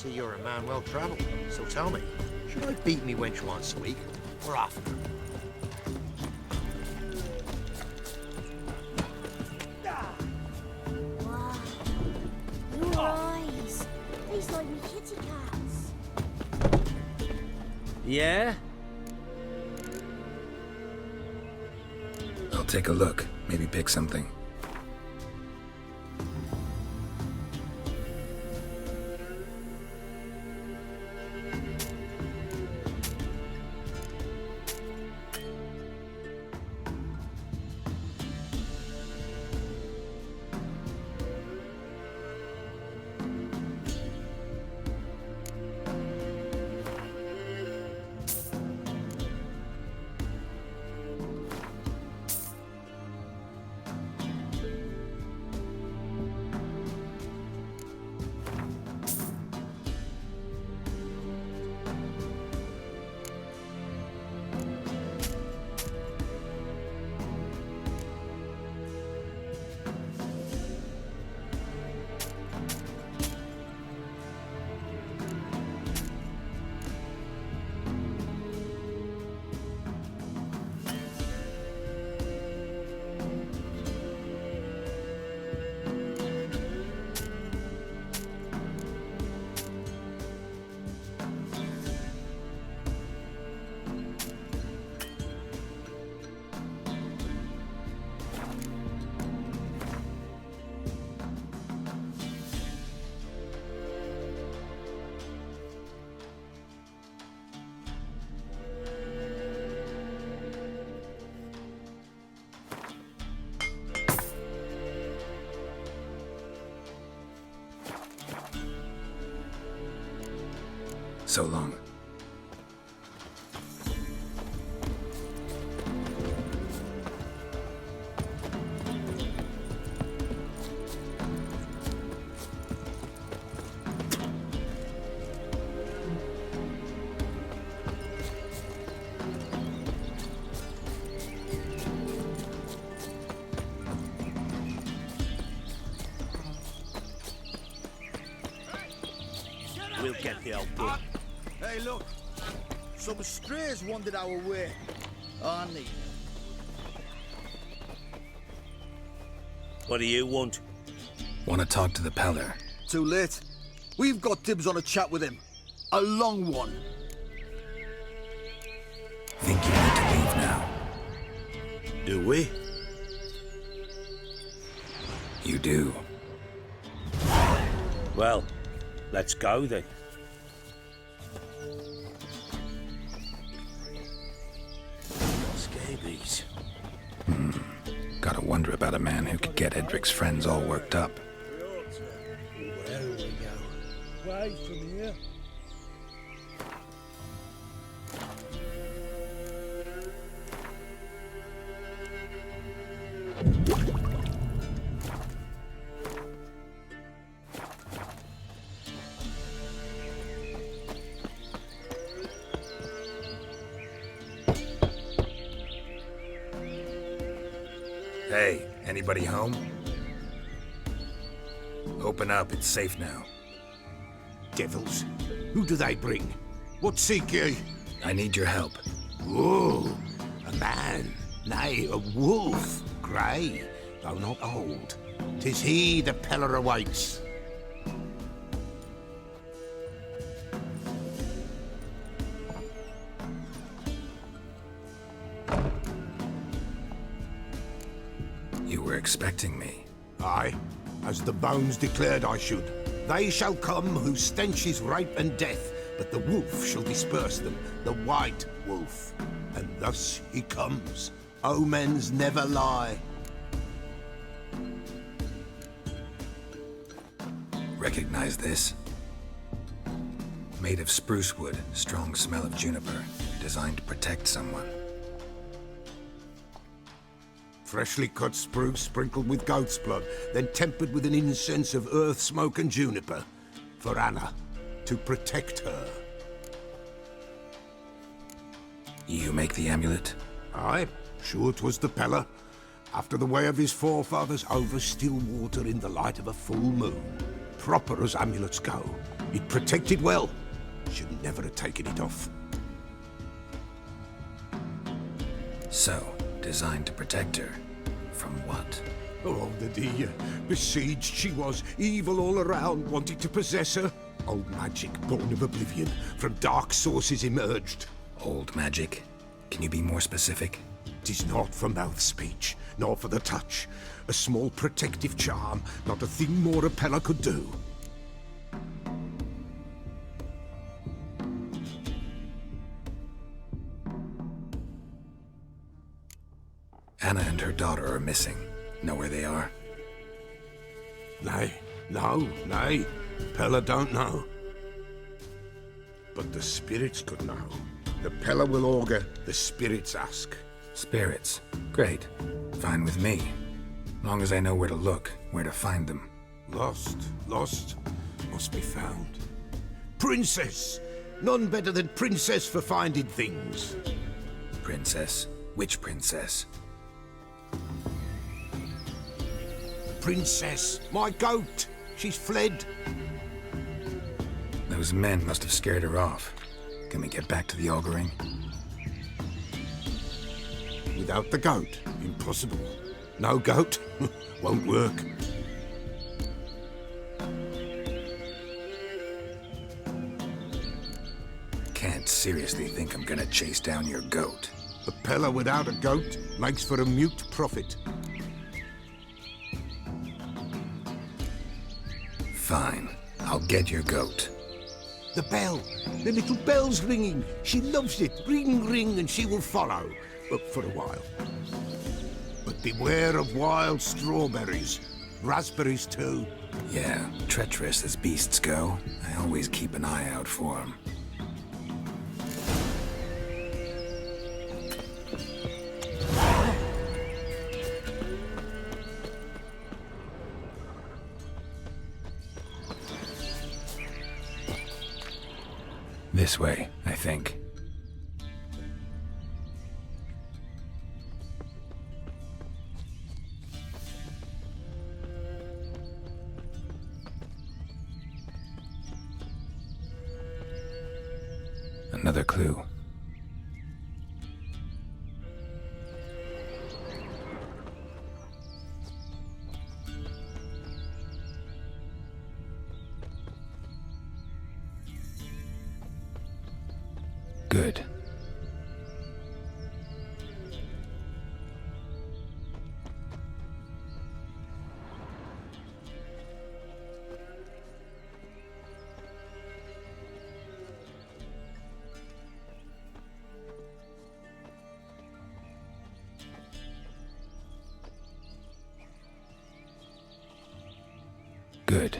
see you're a man well travelled. So tell me, should I beat me wench once a week, or often? Wow. Your eyes. These like me kitty cats. Yeah? I'll take a look. Maybe pick something. So long. We'll get the old book. Hey, look. Some strays wandered our way. Aren't What do you want? Want to talk to the Peller? Too late. We've got dibs on a chat with him. A long one. Think you need to leave now? Do we? You do. Well, let's go then. Scabies. Gotta wonder about a man who could get Edric's friends all worked up. Where do we go? Right from here. Hey, anybody home? Open up, it's safe now. Devils, who do they bring? What seek ye? I need your help. Oh, a man, nay, a wolf, grey, though not old. 'Tis he the Peller awaits. You were expecting me. Aye, as the bones declared I should. They shall come whose stench is rape and death, but the wolf shall disperse them, the white wolf. And thus he comes. Omens never lie. Recognize this? Made of spruce wood, strong smell of juniper, designed to protect someone. Freshly cut spruce sprinkled with goat's blood, then tempered with an incense of earth, smoke and juniper. For Anna, to protect her. You make the amulet? Aye, sure 'twas the Peller. After the way of his forefathers, over still water in the light of a full moon. Proper as amulets go. It protected well. Should never have taken it off. So, designed to protect her. From what? Oh, the besieged she was. Evil all around, wanted to possess her. Old magic, born of oblivion. From dark sources emerged. Old magic? Can you be more specific? 'Tis not for mouth speech, nor for the touch. A small protective charm, not a thing more a Pella could do. Anna and her daughter are missing. Know where they are? Nay, nay. Pella don't know. But the spirits could know. The Pella will augur, the spirits ask. Spirits. Great. Fine with me. Long as I know where to look, where to find them. Lost, must be found. Princess! None better than Princess for finding things. Princess? Which princess? Princess, my goat! She's fled. Those men must have scared her off. Can we get back to the auguring? Without the goat, impossible. No goat, won't work. Can't seriously think I'm gonna chase down your goat. A Pella without a goat makes for a mute prophet. Fine. I'll get your goat. The bell, the little bell's ringing. She loves it. Ring, ring, and she will follow. But for a while. But beware of wild strawberries. Raspberries too. Yeah, treacherous as beasts go. I always keep an eye out for them. This way, I think. Another clue. Good. Good.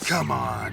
Come on.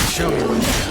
Show me what you got.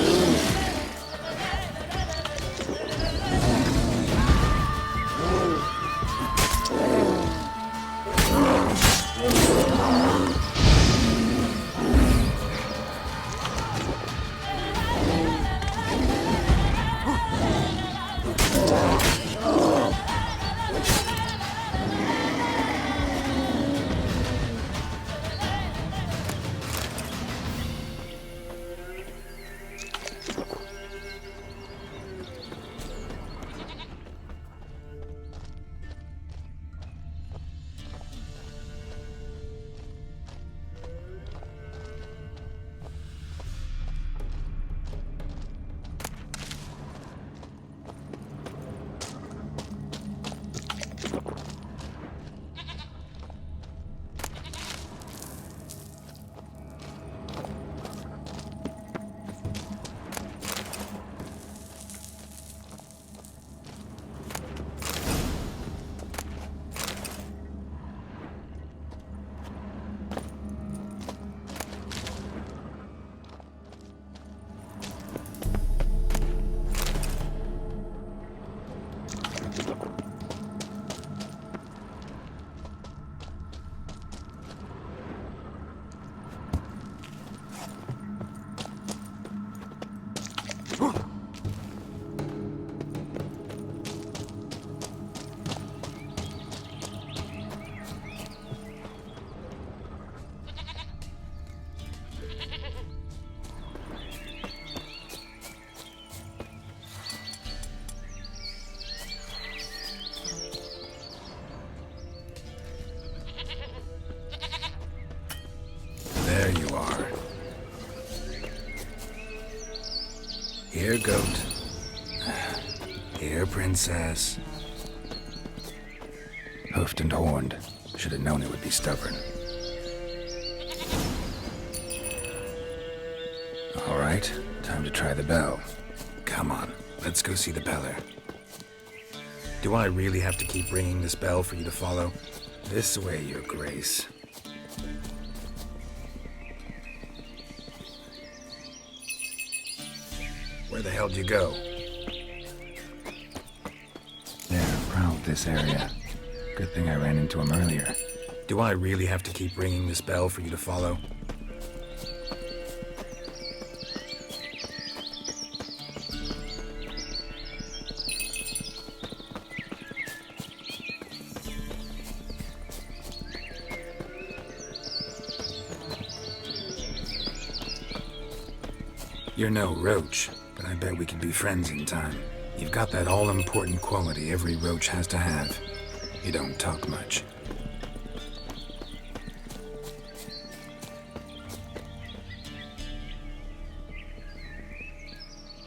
There you are. Here, goat. Here, princess. Hoofed and horned. Should have known it would be stubborn. All right, time to try the bell. Come on, let's go see the beller. Do I really have to keep ringing this bell for you to follow? This way, your grace. Where the hell did you go? There, prowled this area. Good thing I ran into him earlier. Do I really have to keep ringing this bell for you to follow? You're no roach, but I bet we could be friends in time. You've got that all-important quality every roach has to have. You don't talk much.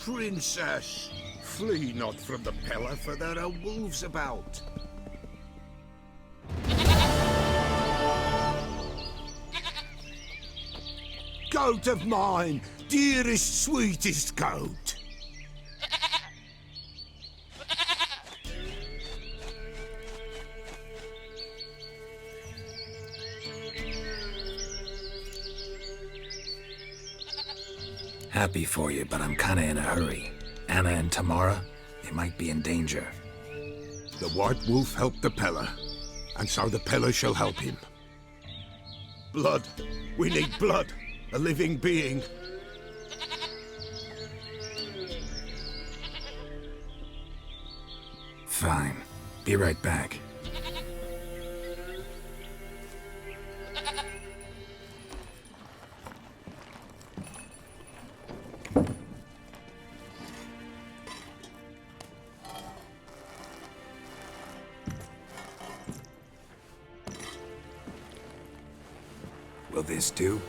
Princess, flee not from the pillar, for there are wolves about. Goat of mine, dearest, sweetest goat. Happy for you, but I'm kinda in a hurry. Anna and Tamara, they might be in danger. The White Wolf helped the Peller, and so the Peller shall help him. Blood. We need blood. A living being. Fine. Be right back. Will this do?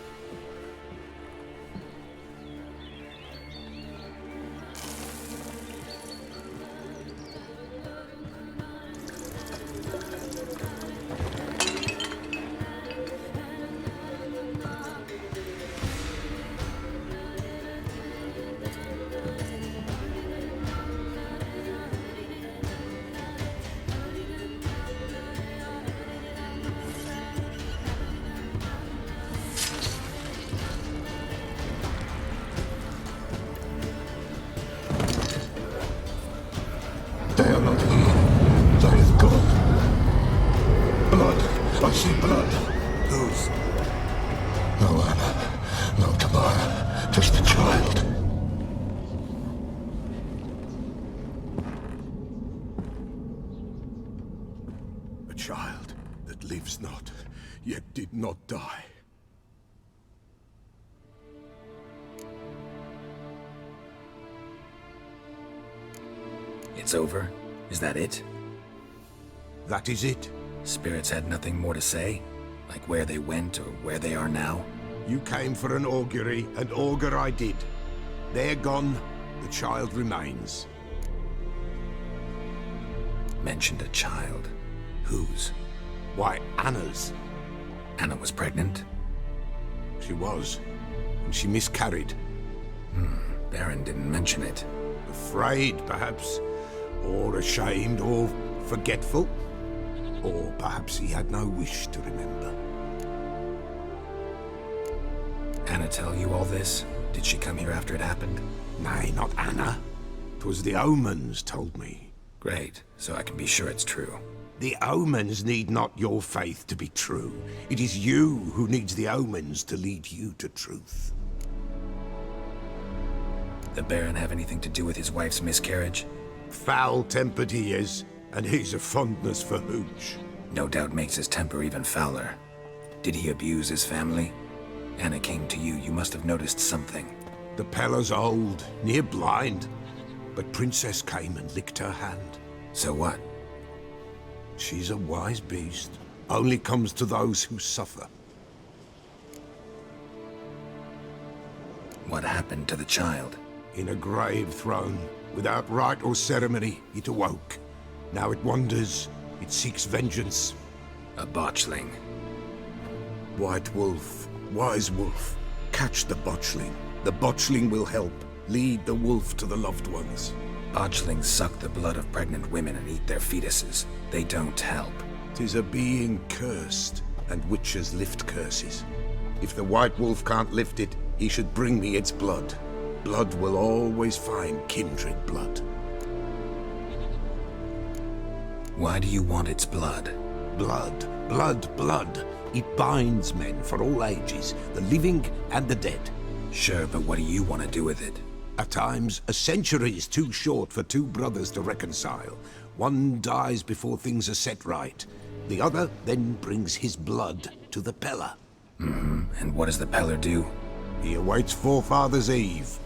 lives not, yet did not die. It's over? Is that it? That is it. Spirits had nothing more to say? Like where they went or where they are now? You came for an augury, and augur I did. They're gone, the child remains. Mentioned a child. Whose? Why, Anna's. Anna was pregnant? She was, and she miscarried. Baron didn't mention it. Afraid, perhaps, or ashamed, or forgetful. Or perhaps he had no wish to remember. Anna tell you all this? Did she come here after it happened? Nay, not Anna. 'Twas the omens told me. Great, so I can be sure it's true. The omens need not your faith to be true. It is you who needs the omens to lead you to truth. The Baron have anything to do with his wife's miscarriage? Foul-tempered he is, and he's a fondness for hooch. No doubt makes his temper even fouler. Did he abuse his family? Anna came to you, you must have noticed something. The Pella's old, near blind, but Princess came and licked her hand. So what? She's a wise beast. Only comes to those who suffer. What happened to the child? In a grave thrown, without rite or ceremony, it awoke. Now it wanders, it seeks vengeance. A botchling. White wolf, wise wolf, catch the botchling. The botchling will help, lead the wolf to the loved ones. Botchlings suck the blood of pregnant women and eat their fetuses. They don't help. 'Tis a being cursed, and witches lift curses. If the white wolf can't lift it, he should bring me its blood. Blood will always find kindred blood. Why do you want its blood? Blood, blood, blood. It binds men for all ages, the living and the dead. Sure, but what do you want to do with it? At times, a century is too short for two brothers to reconcile. One dies before things are set right. The other then brings his blood to the Pella. And what does the Peller do? He awaits Forefathers' Eve.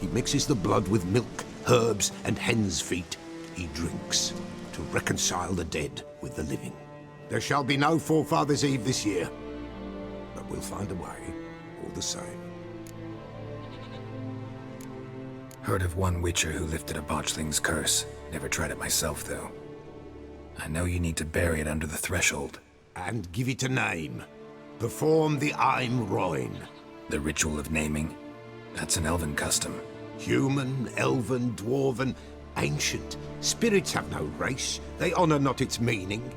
He mixes the blood with milk, herbs, and hen's feet. He drinks to reconcile the dead with the living. There shall be no Forefathers' Eve this year, but we'll find a way, all the same. Heard of one witcher who lifted a botchling's curse. Never tried it myself, though. I know you need to bury it under the threshold. And give it a name. Perform the Aim Roin. The ritual of naming? That's an elven custom. Human, elven, dwarven, ancient. Spirits have no race. They honor not its meaning.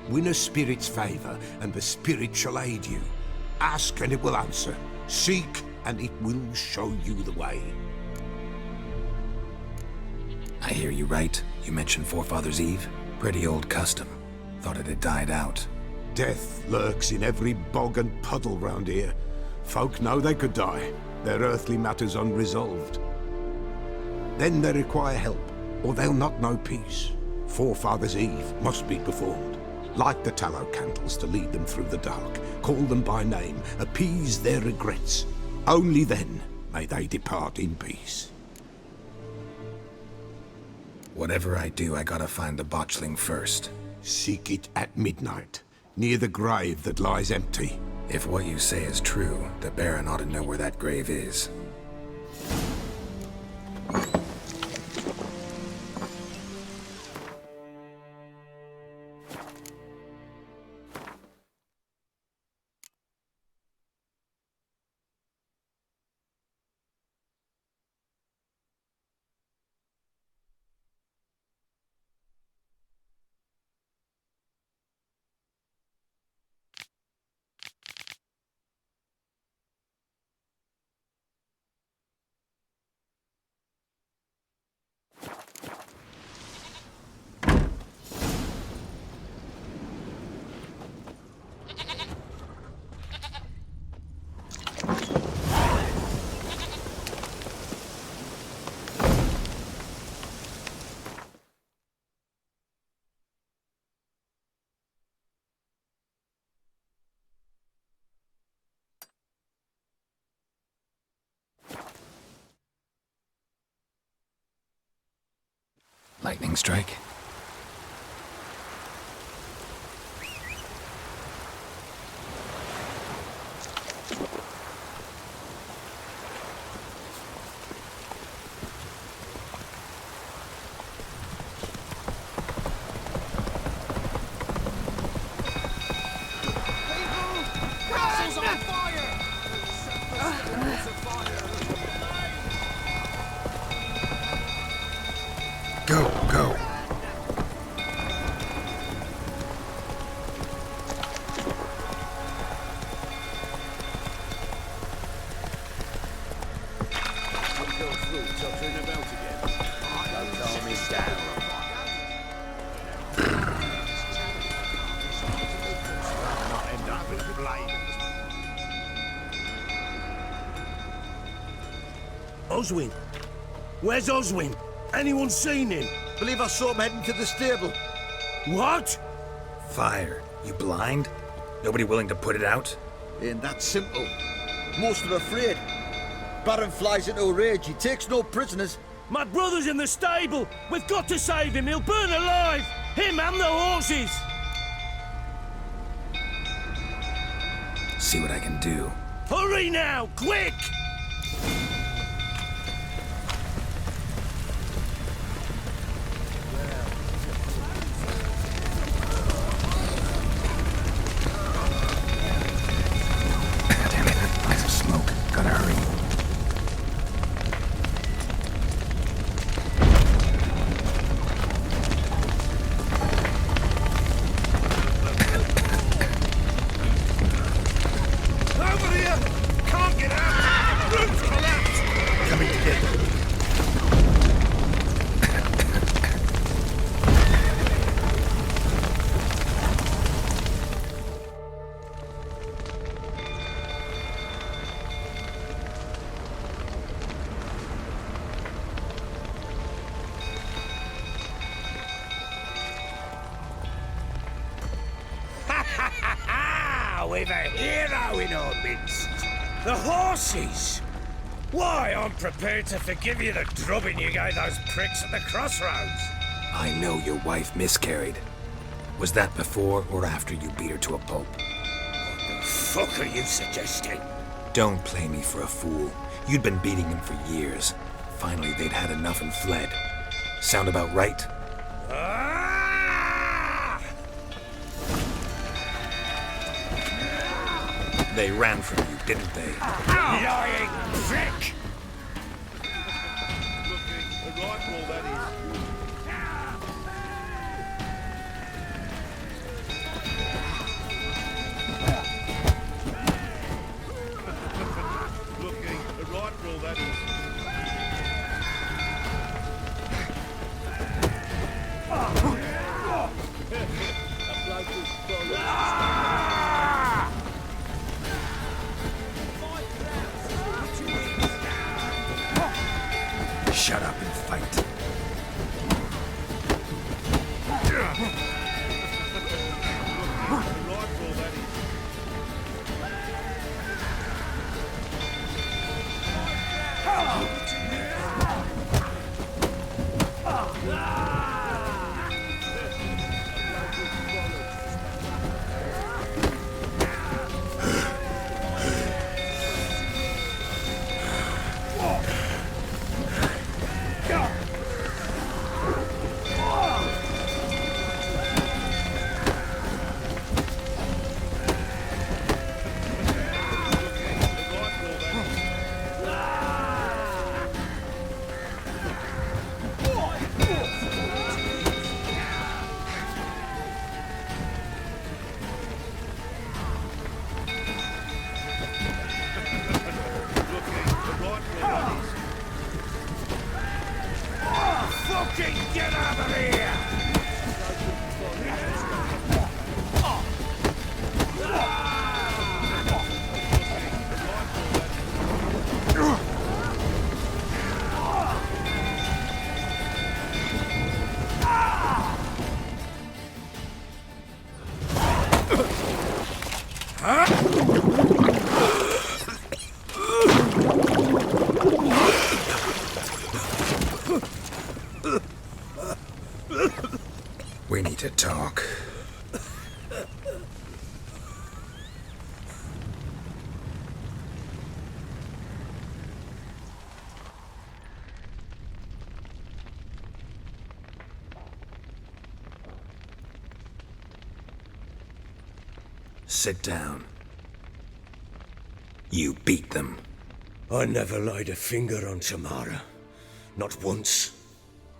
Win a spirit's favor, and the spirit shall aid you. Ask, and it will answer. Seek, and it will show you the way. I hear you right. You mentioned Forefathers' Eve? Pretty old custom. Thought it had died out. Death lurks in every bog and puddle round here. Folk know they could die, their earthly matters unresolved. Then they require help, or they'll not know peace. Forefathers' Eve must be performed. Light the tallow candles to lead them through the dark. Call them by name, appease their regrets. Only then may they depart in peace. Whatever I do, I gotta find the botchling first. Seek it at midnight, near the grave that lies empty. If what you say is true, the Baron ought to know where that grave is. Lightning strike. Go, go. Oswin? Where's Oswin? Anyone seen him? Believe I saw him heading to the stable. What? Fire. You blind? Nobody willing to put it out? Ain't that simple. Most are afraid. Baron flies into a rage. He takes no prisoners. My brother's in the stable. We've got to save him. He'll burn alive. Him and the horses. See what I can do. Hurry now, quick! Damn it, lots of smoke. Gotta hurry. Over here! Can't get out! Roof collapsed! Coming to get you. We've a hero in our midst. The horses! Why, I'm prepared to forgive you the drubbing you gave those pricks at the crossroads. I know your wife miscarried. Was that before or after you beat her to a pulp? What the fuck are you suggesting? Don't play me for a fool. You'd been beating him for years. Finally, they'd had enough and fled. Sound about right? Ah! They ran from you, didn't they? Lying prick! A rifle, that is. Looking, a rifle, that is. Shut up and fight. Fucking get out of here! need to talk. Sit down. You beat them. I never laid a finger on Tamara. Not once.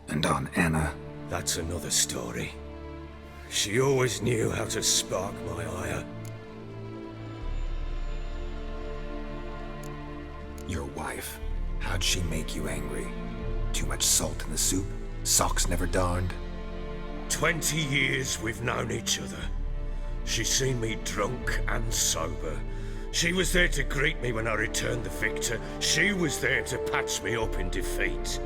And on Anna? That's another story. She always knew how to spark my ire. Your wife. How'd she make you angry? Too much salt in the soup? Socks never darned? 20 years we've known each other. She's seen me drunk and sober. She was there to greet me when I returned the victor. She was there to patch me up in defeat.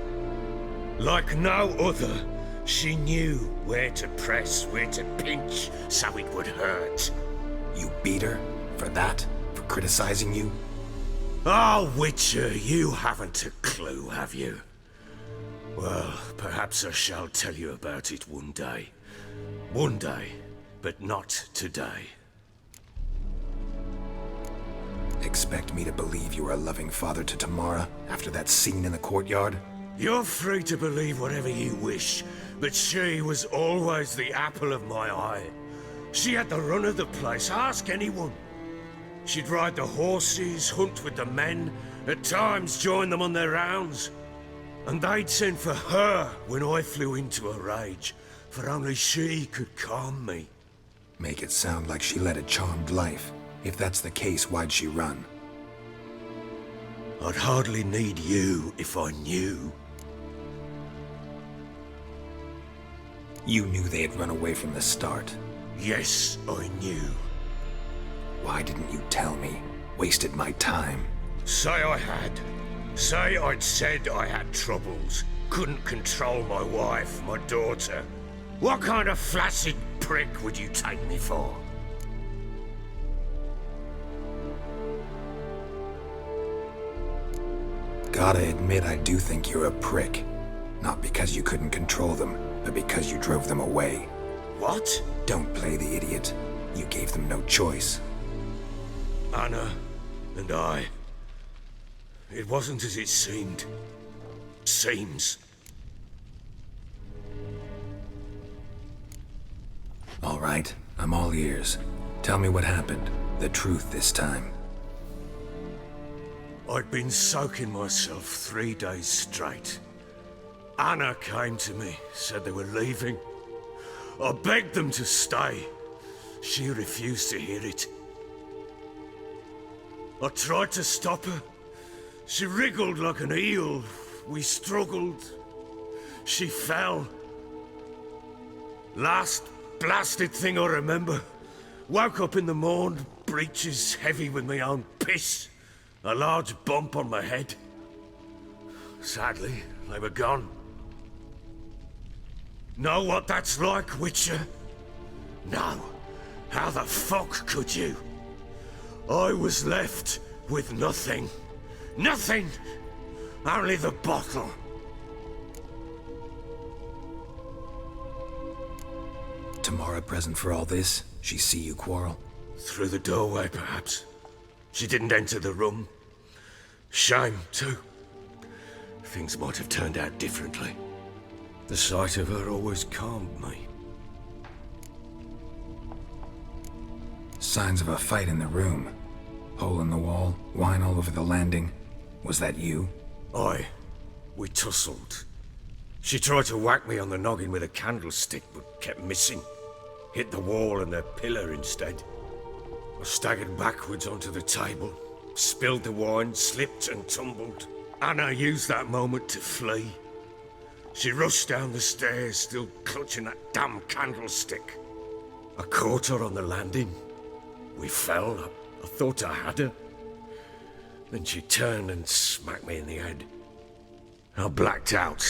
Like no other, she knew where to press, where to pinch, so it would hurt. You beat her? For that? For criticizing you? Oh, Witcher, you haven't a clue, have you? Well, perhaps I shall tell you about it one day. One day, but not today. Expect me to believe you were a loving father to Tamara after that scene in the courtyard? You're free to believe whatever you wish, but she was always the apple of my eye. She had the run of the place, ask anyone. She'd ride the horses, hunt with the men, at times join them on their rounds. And they'd send for her when I flew into a rage, for only she could calm me. Make it sound like she led a charmed life. If that's the case, why'd she run? I'd hardly need you if I knew. You knew they had run away from the start. Yes, I knew. Why didn't you tell me? Wasted my time. Say I had. Say I'd said I had troubles. Couldn't control my wife, my daughter. What kind of flaccid prick would you take me for? Gotta admit, I do think you're a prick. Not because you couldn't control them, but because you drove them away. What? Don't play the idiot. You gave them no choice. Anna and I. It wasn't as it seemed. Seems. All right, I'm all ears. Tell me what happened. The truth this time. I'd been soaking myself 3 days straight. Anna came to me, said they were leaving. I begged them to stay. She refused to hear it. I tried to stop her. She wriggled like an eel. We struggled. She fell. Last blasted thing I remember. Woke up in the morn, breeches heavy with my own piss. A large bump on my head. Sadly, they were gone. Know what that's like, Witcher? No. How the fuck could you? I was left with nothing. Nothing! Only the bottle. Tamara present for all this? She see you quarrel? Through the doorway, perhaps. She didn't enter the room. Shame, too. Things might have turned out differently. The sight of her always calmed me. Signs of a fight in the room. Hole in the wall, wine all over the landing. Was that you? Aye. We tussled. She tried to whack me on the noggin with a candlestick, but kept missing. Hit the wall and the pillar instead. I staggered backwards onto the table, spilled the wine, slipped and tumbled. Anna used that moment to flee. She rushed down the stairs, still clutching that damn candlestick. I caught her on the landing. We fell. I thought I had her. Then she turned and smacked me in the head. I blacked out.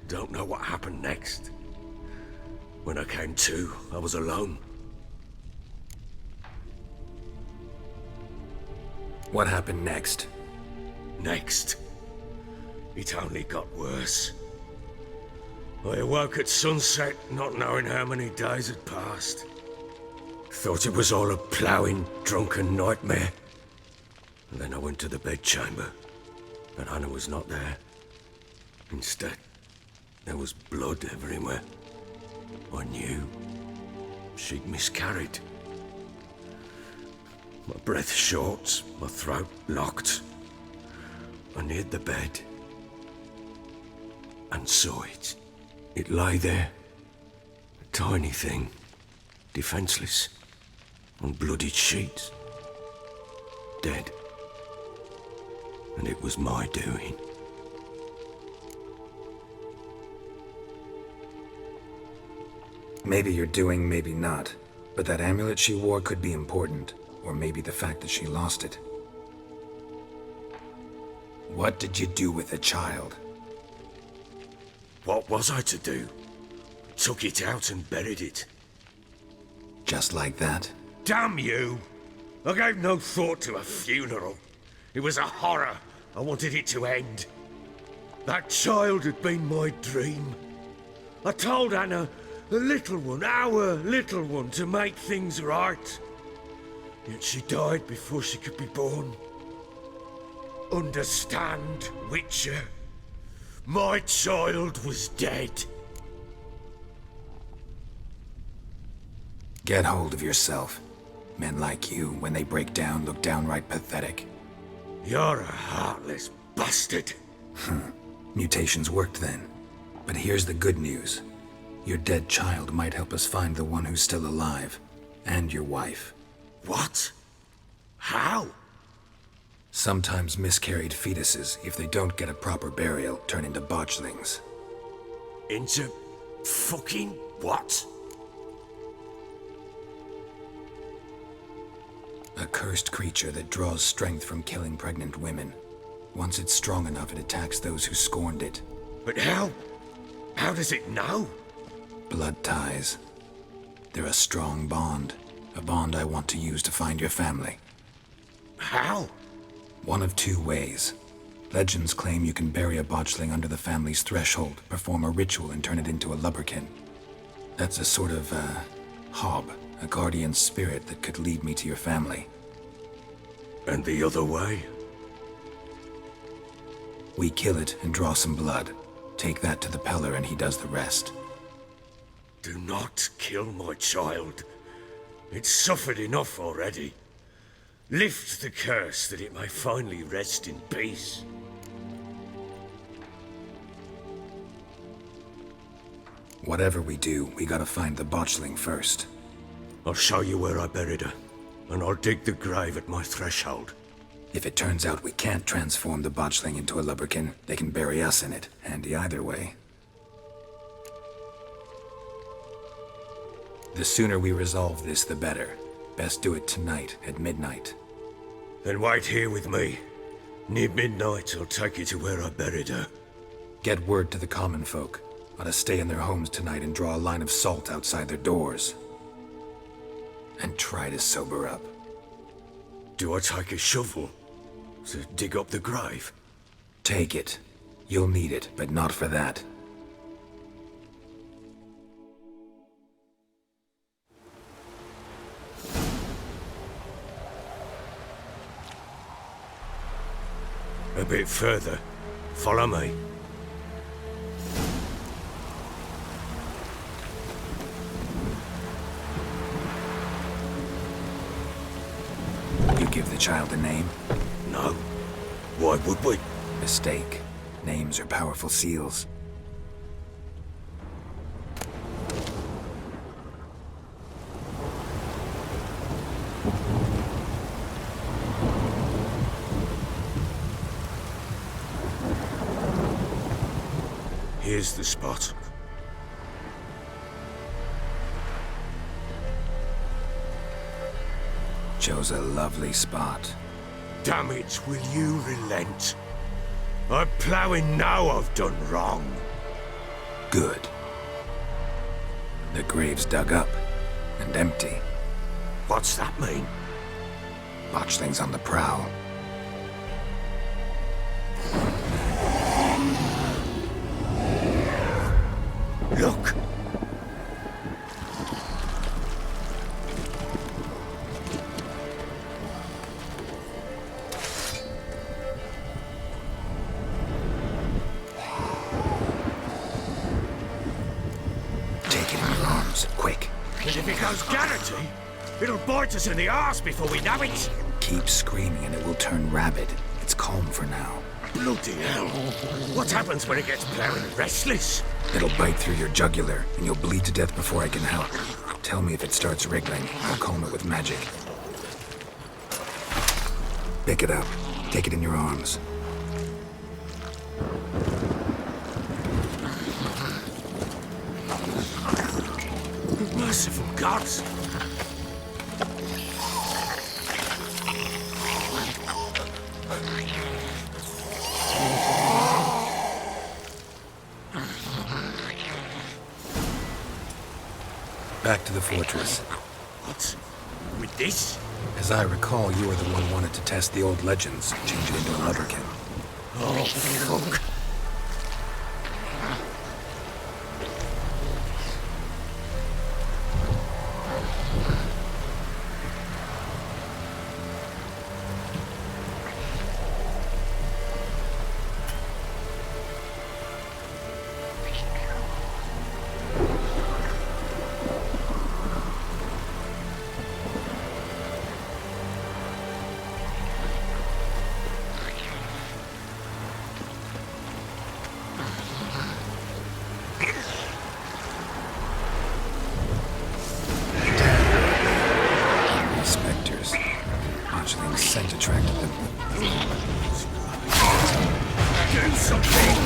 Don't know what happened next. When I came to, I was alone. What happened next? Next, it only got worse. I awoke at sunset, not knowing how many days had passed. Thought it was all a ploughing, drunken nightmare. And then I went to the bedchamber, but Anna was not there. Instead, there was blood everywhere. I knew she'd miscarried. My breath short, my throat locked. I neared the bed and saw it. It lay there, a tiny thing, defenseless, on bloodied sheets, dead. And it was my doing. Maybe you're doing, maybe not. But that amulet she wore could be important. Or maybe the fact that she lost it. What did you do with the child? What was I to do? Took it out and buried it. Just like that? Damn you! I gave no thought to a funeral. It was a horror. I wanted it to end. That child had been my dream. I told Anna, the little one, our little one, to make things right. Yet she died before she could be born. Understand, Witcher? My child was dead. Get hold of yourself. Men like you, when they break down, look downright pathetic. You're a heartless bastard. Mutations worked then. But here's the good news. Your dead child might help us find the one who's still alive. And your wife. What? How? Sometimes miscarried fetuses, if they don't get a proper burial, turn into botchlings. Into fucking what? A cursed creature that draws strength from killing pregnant women. Once it's strong enough, it attacks those who scorned it. But how? How does it know? Blood ties. They're a strong bond. A bond I want to use to find your family. How? One of two ways. Legends claim you can bury a botchling under the family's threshold, perform a ritual, and turn it into a lubberkin. That's a sort of, hob, a guardian spirit that could lead me to your family. And the other way? We kill it and draw some blood. Take that to the Peller and he does the rest. Do not kill my child. It's suffered enough already. Lift the curse that it may finally rest in peace. Whatever we do, we gotta find the botchling first. I'll show you where I buried her, and I'll dig the grave at my threshold. If it turns out we can't transform the botchling into a lubberkin, they can bury us in it. Handy either way. The sooner we resolve this, the better. Best do it tonight, at midnight. Then wait here with me. Near midnight, I'll take you to where I buried her. Get word to the common folk. Ought to stay in their homes tonight and draw a line of salt outside their doors. And try to sober up. Do I take a shovel to dig up the grave? Take it. You'll need it, but not for that. A bit further. Follow me. You give the child a name? No. Why would we? Mistake. Names are powerful seals. Here's the spot. Chose a lovely spot. Damn it, will you relent? I'm ploughing now I've done wrong. Good. The grave's dug up and empty. What's that mean? Botchling's on the prowl. And if it goes Garrity, it'll bite us in the arse before we know it. Keep screaming and it will turn rabid. It's calm for now. Bloody hell. What happens when it gets plowing restless? It'll bite through your jugular, and you'll bleed to death before I can help. Tell me if it starts wriggling. I'll calm it with magic. Pick it up. Take it in your arms. Merciful gods! Back to the fortress. What? With this? As I recall, you were the one who wanted to test the old legends, change it into a lubberkin. Oh, fuck. Scent attracted them. Do something!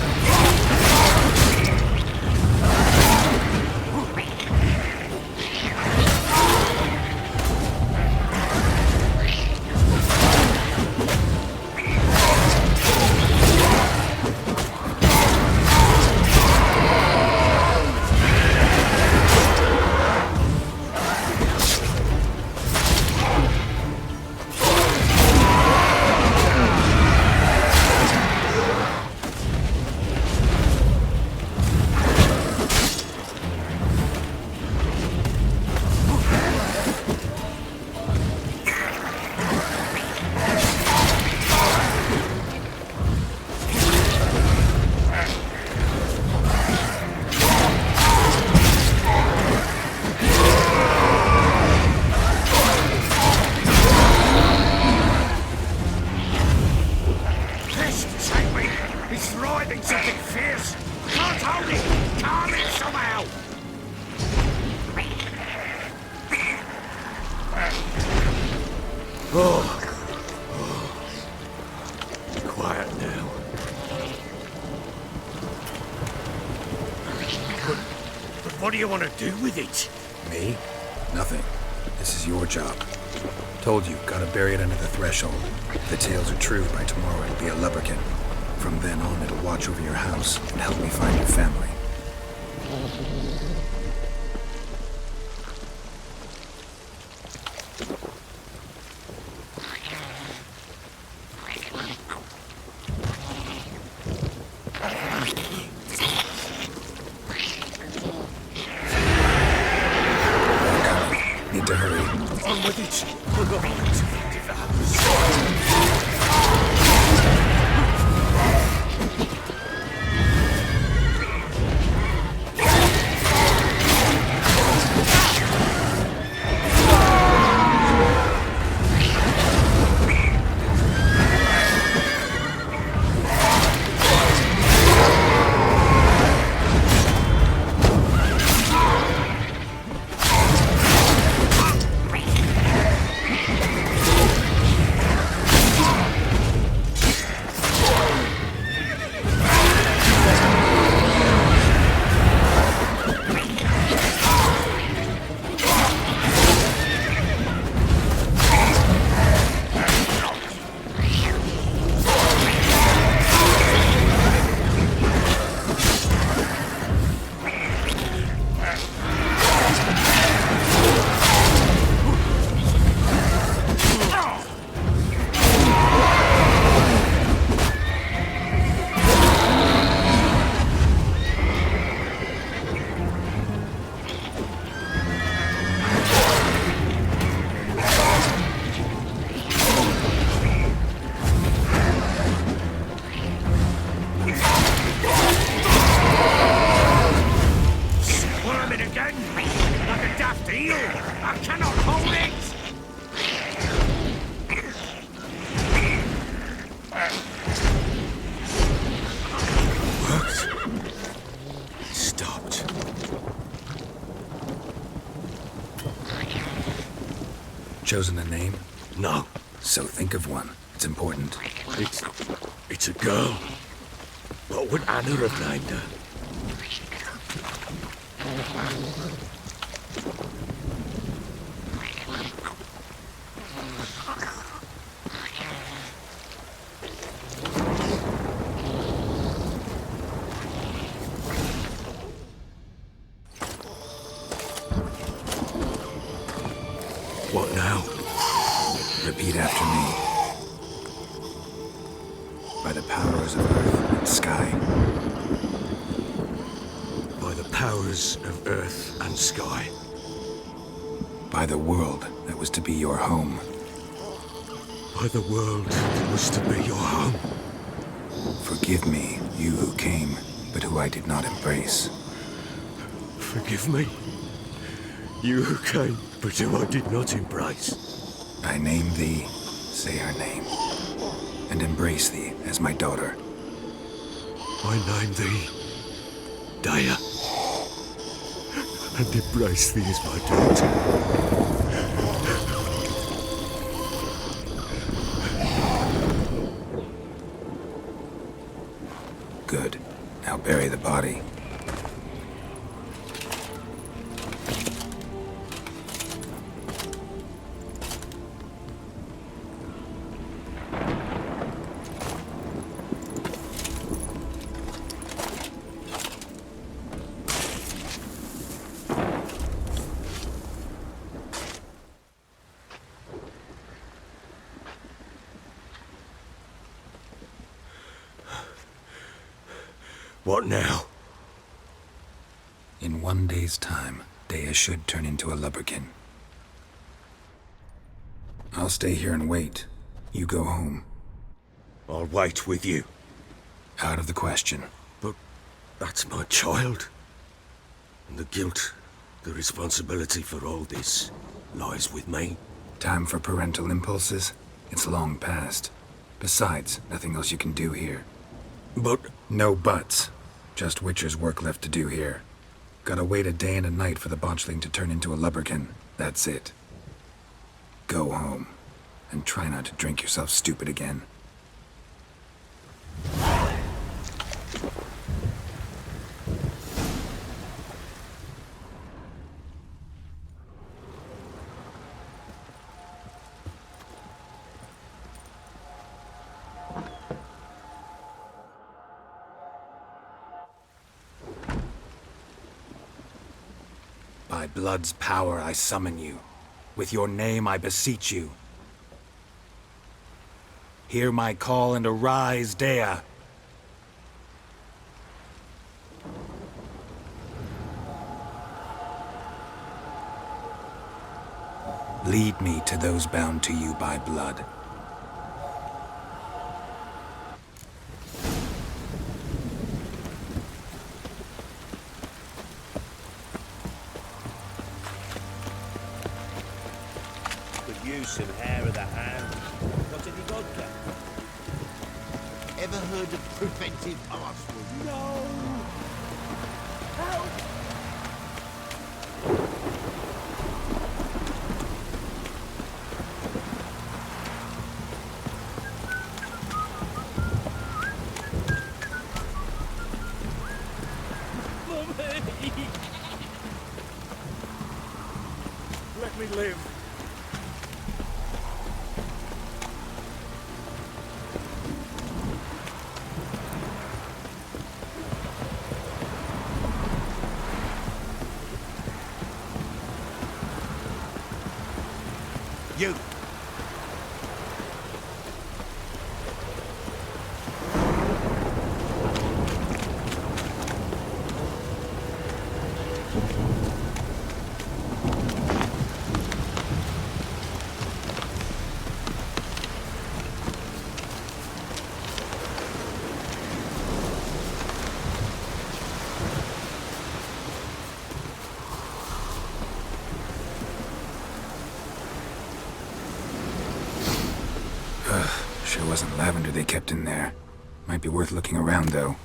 Quiet now. But what do you want to do with it? Me? Nothing. This is your job. Told you, gotta bury it under the threshold. If the tales are true, by tomorrow it'll be a lubberkin. From then on, it'll watch over your house and help me find your family. Need to hurry. On with it! We're going to the house. Chosen a name? No, So think of one. It's important. it's a girl. What would Anna have named her? What now? Repeat after me. By the powers of earth and sky. By the powers of earth and sky. By the world that was to be your home. By the world that was to be your home. Forgive me, you who came, but who I did not embrace. Forgive me. You who came, but who I did not embrace. I name thee, say her name, and embrace thee as my daughter. I name thee Daya, and embrace thee as my daughter. Good. Now bury the body. What now? In 1 day's time, Daya should turn into a lubberkin. I'll stay here and wait. You go home. I'll wait with you. Out of the question. But that's my child. And the guilt, the responsibility for all this lies with me. Time for parental impulses? It's long past. Besides, nothing else you can do here. But No buts. Just Witcher's work left to do here. Gotta wait a day and a night for the botchling to turn into a lubberkin. That's it. Go home. And try not to drink yourself stupid again. By blood's power I summon you. With your name I beseech you. Hear my call and arise, Daya. Lead me to those bound to you by blood. Could use some hair of the hand. Got any vodka? Ever heard of preventive arsenal? No! Help! Mummy! Let me live. You! Sure wasn't lavender they kept in there. Might be worth looking around, though.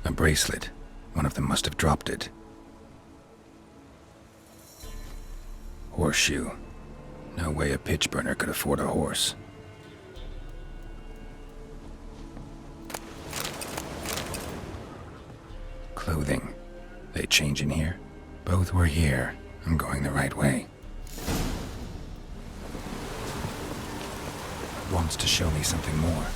A bracelet. One of them must have dropped it. Horseshoe. No way a pitch burner could afford a horse. Clothing. They change in here? Both were here. I'm going the right way. Wants to show me something more.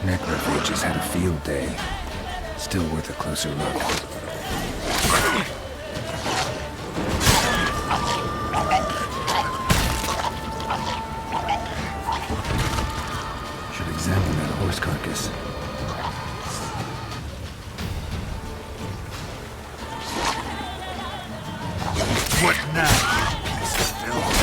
Necrophages had a field day. Still worth a closer look. Should examine that horse carcass. What now, you piece of filth?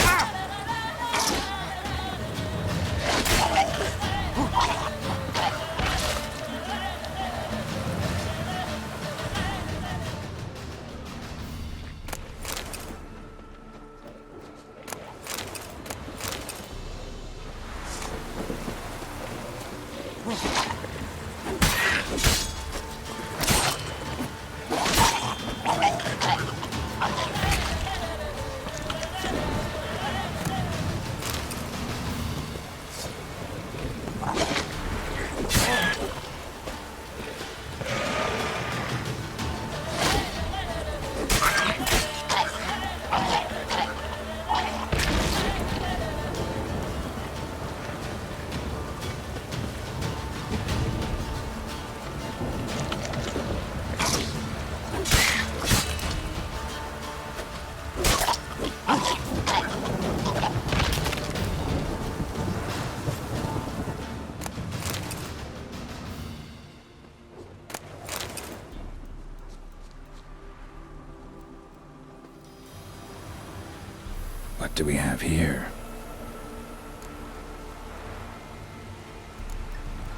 What do we have here?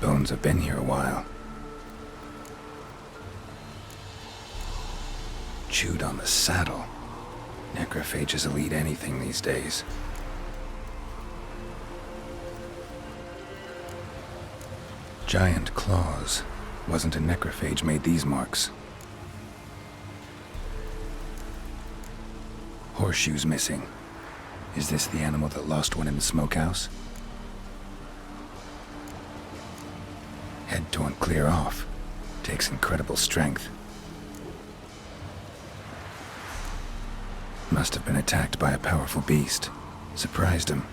Bones have been here a while. Chewed on the saddle. Necrophages will eat anything these days. Giant claws. Wasn't a necrophage made these marks. Horseshoes missing. Is this the animal that lost one in the smokehouse? Head torn clear off. Takes incredible strength. Must have been attacked by a powerful beast. Surprised him.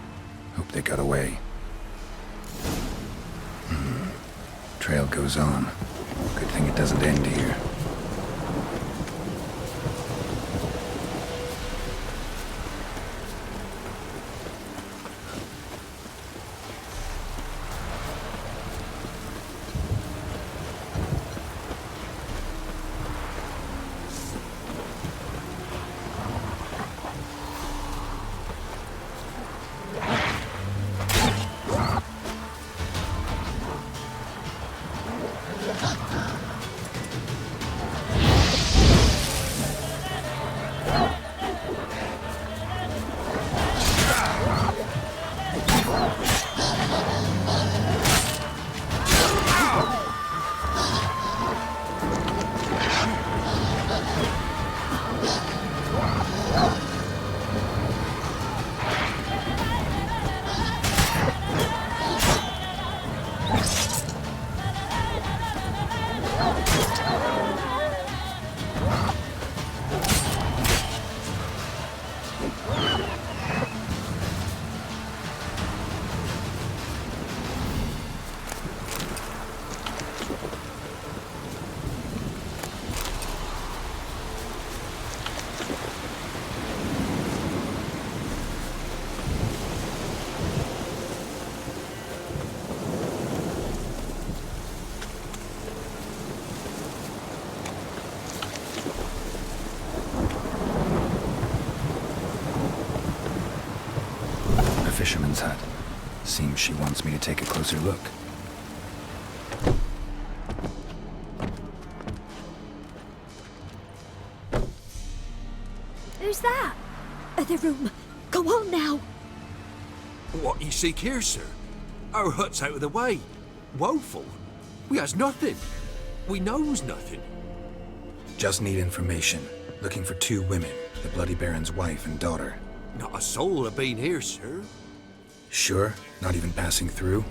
Hope they got away. Trail goes on. Good thing it doesn't end here. fisherman's hut. Seems she wants me to take a closer look. Who's that? Other room. Go on now. What you seek here, sir? Our hut's out of the way. Woeful. We has nothing. We knows nothing. Just need information. Looking for 2 women, the Bloody Baron's wife and daughter. Not a soul have been here, sir. Sure? Not even passing through?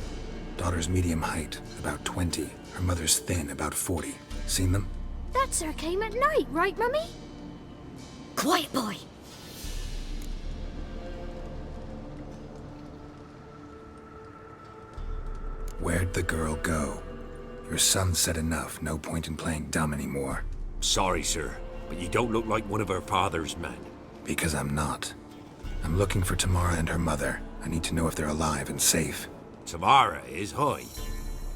Daughter's medium height, about 20. Her mother's thin, about 40. Seen them? That sir came at night, right, Mummy? Quiet, boy. Where'd the girl go? Your son said enough, no point in playing dumb anymore. Sorry, sir, but you don't look like one of her father's men. Because I'm not. I'm looking for Tamara and her mother. I need to know if they're alive and safe. Tamara is, hi.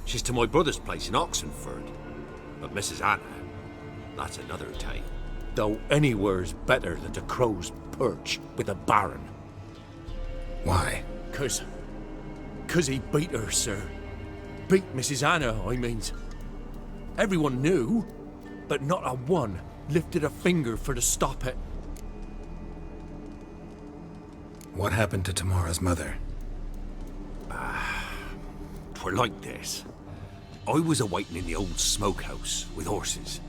She's to my brother's place in Oxenford. But Mrs. Anna, that's another tale. Though anywhere's better than the Crow's Perch with a Baron. Why? Cause he beat her, sir. Beat Mrs. Anna, I means. Everyone knew, but not a one lifted a finger for to stop it. What happened to Tamara's mother? Twere like this. I was awaiting in the old smokehouse with horses.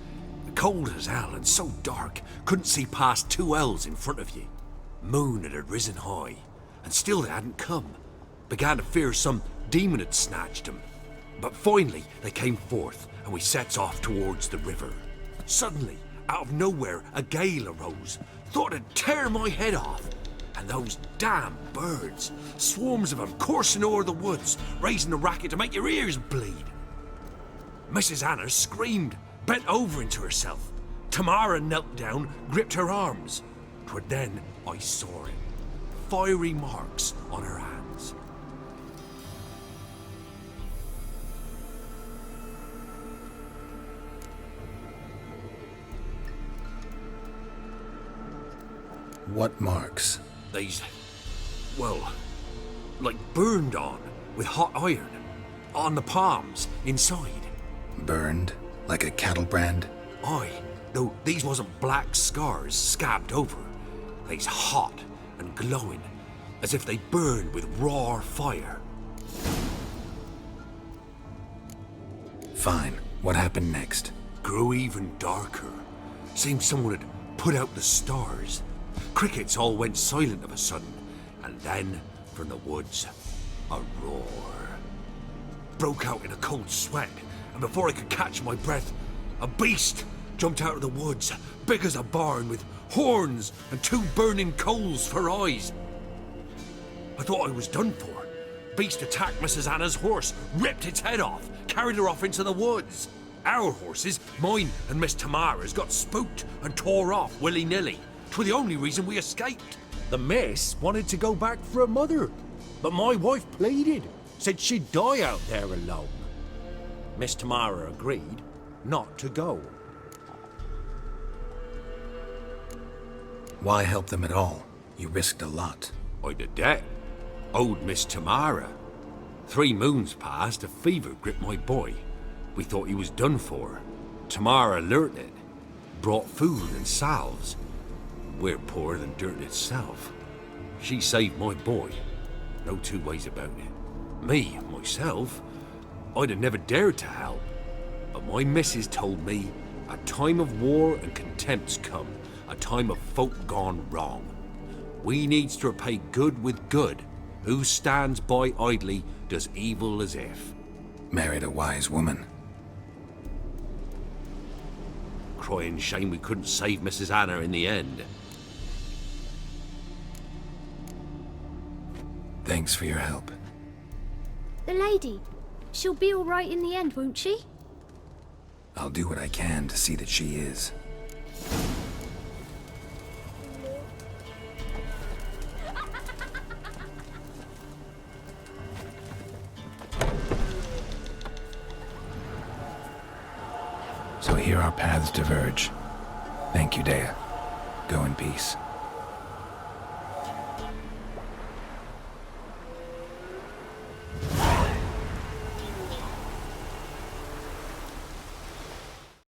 Cold as hell and so dark, couldn't see past 2 ells in front of you. Moon had risen high, and still they hadn't come. Began to fear some demon had snatched them. But finally they came forth, and we sets off towards the river. Suddenly, out of nowhere, a gale arose. Thought it'd tear my head off. And those damn birds, swarms of them coursing o'er the woods, raising a racket to make your ears bleed. Mrs. Anna screamed, bent over into herself. Tamara knelt down, gripped her arms. 'Twere then I saw it. Fiery marks on her hands. What marks? They's, well, like burned on with hot iron. On the palms, inside. Burned? Like a cattle brand? Aye, though these wasn't black scars scabbed over. They's hot and glowing, as if they burned with raw fire. Fine. What happened next? Grew even darker. Seemed someone had put out the stars. Crickets all went silent of a sudden, and then, from the woods, a roar. Broke out in a cold sweat, and before I could catch my breath, a beast jumped out of the woods, big as a barn, with horns and 2 burning coals for eyes. I thought I was done for. Beast attacked Mrs. Anna's horse, ripped its head off, carried her off into the woods. Our horses, mine and Miss Tamara's, got spooked and tore off willy-nilly. 'Twere the only reason we escaped. The miss wanted to go back for her mother, but my wife pleaded, said she'd die out there alone. Miss Tamara agreed not to go. Why help them at all? You risked a lot. I'd a debt. Owed Miss Tamara. 3 moons passed, a fever gripped my boy. We thought he was done for. Tamara learnt it. Brought food and salves. We're poorer than dirt itself. She saved my boy. No 2 ways about it. Me, myself, I'd have never dared to help. But my missus told me a time of war and contempt's come. A time of folk gone wrong. We needs to repay good with good. Who stands by idly does evil as if. Married a wise woman. Crying shame we couldn't save Mrs. Anna in the end. Thanks for your help. The lady. She'll be all right in the end, won't she? I'll do what I can to see that she is. So here our paths diverge. Thank you, Dea. Go in peace.